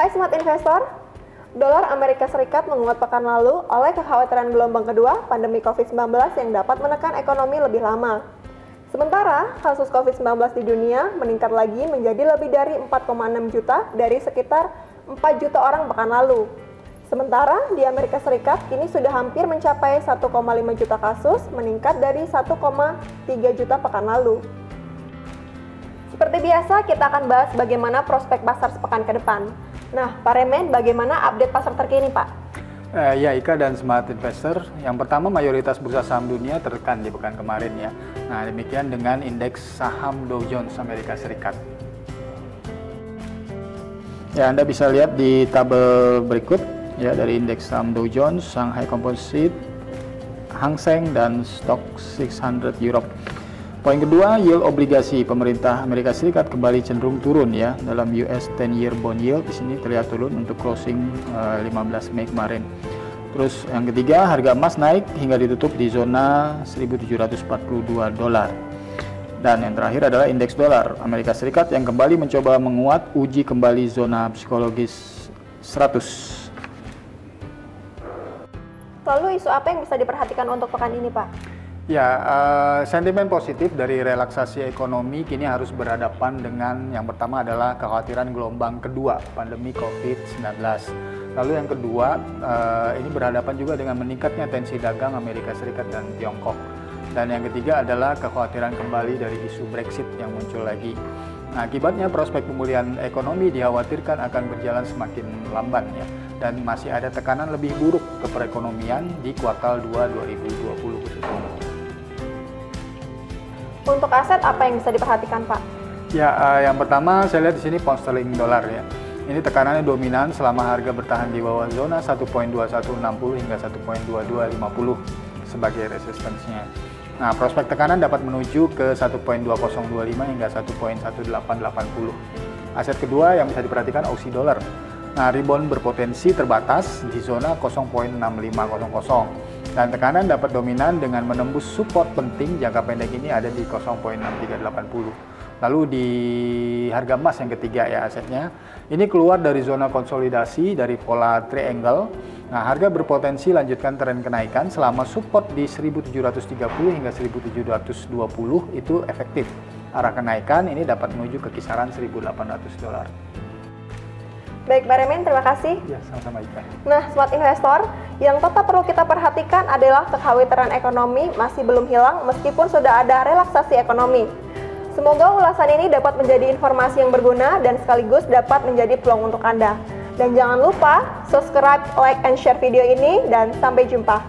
Hai Smart Investor, dolar Amerika Serikat menguat pekan lalu oleh kekhawatiran gelombang kedua pandemi COVID-19 yang dapat menekan ekonomi lebih lama. Sementara, kasus COVID-19 di dunia meningkat lagi menjadi lebih dari 4,6 juta dari sekitar 4 juta orang pekan lalu. Sementara, di Amerika Serikat kini sudah hampir mencapai 1,5 juta kasus, meningkat dari 1,3 juta pekan lalu. Seperti biasa, kita akan bahas bagaimana prospek pasar sepekan ke depan. Nah, Pak Remen, bagaimana update pasar terkini, Pak? Ya, Ika dan Smart Investor. Yang pertama, mayoritas bursa saham dunia tertekan di pekan kemarin ya. Nah, demikian dengan indeks saham Dow Jones Amerika Serikat. Ya, Anda bisa lihat di tabel berikut ya, dari indeks saham Dow Jones, Shanghai Composite, Hang Seng, dan Stock 600 Europe. Poin kedua, yield obligasi pemerintah Amerika Serikat kembali cenderung turun ya. Dalam US 10-year bond yield di sini terlihat turun untuk closing 15 Mei kemarin. Terus yang ketiga, harga emas naik hingga ditutup di zona 1.742 dolar. Dan yang terakhir adalah indeks dolar Amerika Serikat yang kembali mencoba menguat, uji kembali zona psikologis 100. Lalu isu apa yang bisa diperhatikan untuk pekan ini, Pak? Ya, sentimen positif dari relaksasi ekonomi kini harus berhadapan dengan yang pertama adalah kekhawatiran gelombang kedua pandemi COVID-19. Lalu yang kedua, ini berhadapan juga dengan meningkatnya tensi dagang Amerika Serikat dan Tiongkok. Dan yang ketiga adalah kekhawatiran kembali dari isu Brexit yang muncul lagi. Nah, akibatnya prospek pemulihan ekonomi dikhawatirkan akan berjalan semakin lamban ya. Dan masih ada tekanan lebih buruk ke perekonomian di kuartal 2 2020 khususnya. Untuk aset apa yang bisa diperhatikan, Pak? Ya, yang pertama saya lihat di sini pound sterling dolar ya. Ini tekanannya dominan selama harga bertahan di bawah zona 1.2160 hingga 1.2250 sebagai resistensinya. Nah, prospek tekanan dapat menuju ke 1.2025 hingga 1.1880. Aset kedua yang bisa diperhatikan Aussie dollar. Nah, rebound berpotensi terbatas di zona 0.6500. Dan tekanan dapat dominan dengan menembus support penting jangka pendek ini ada di 0.6380. Lalu di harga emas yang ketiga ya asetnya, ini keluar dari zona konsolidasi dari pola triangle. Nah, harga berpotensi lanjutkan tren kenaikan selama support di 1730 hingga 1720 itu efektif. Arah kenaikan ini dapat menuju ke kisaran 1.800 dolar. Baik, Pak Remen, terima kasih. Ya, sama-sama Ika. Nah, Smart Investor, yang tetap perlu kita perhatikan adalah kekhawatiran ekonomi masih belum hilang meskipun sudah ada relaksasi ekonomi. Semoga ulasan ini dapat menjadi informasi yang berguna dan sekaligus dapat menjadi peluang untuk Anda. Dan jangan lupa subscribe, like, and share video ini, dan sampai jumpa.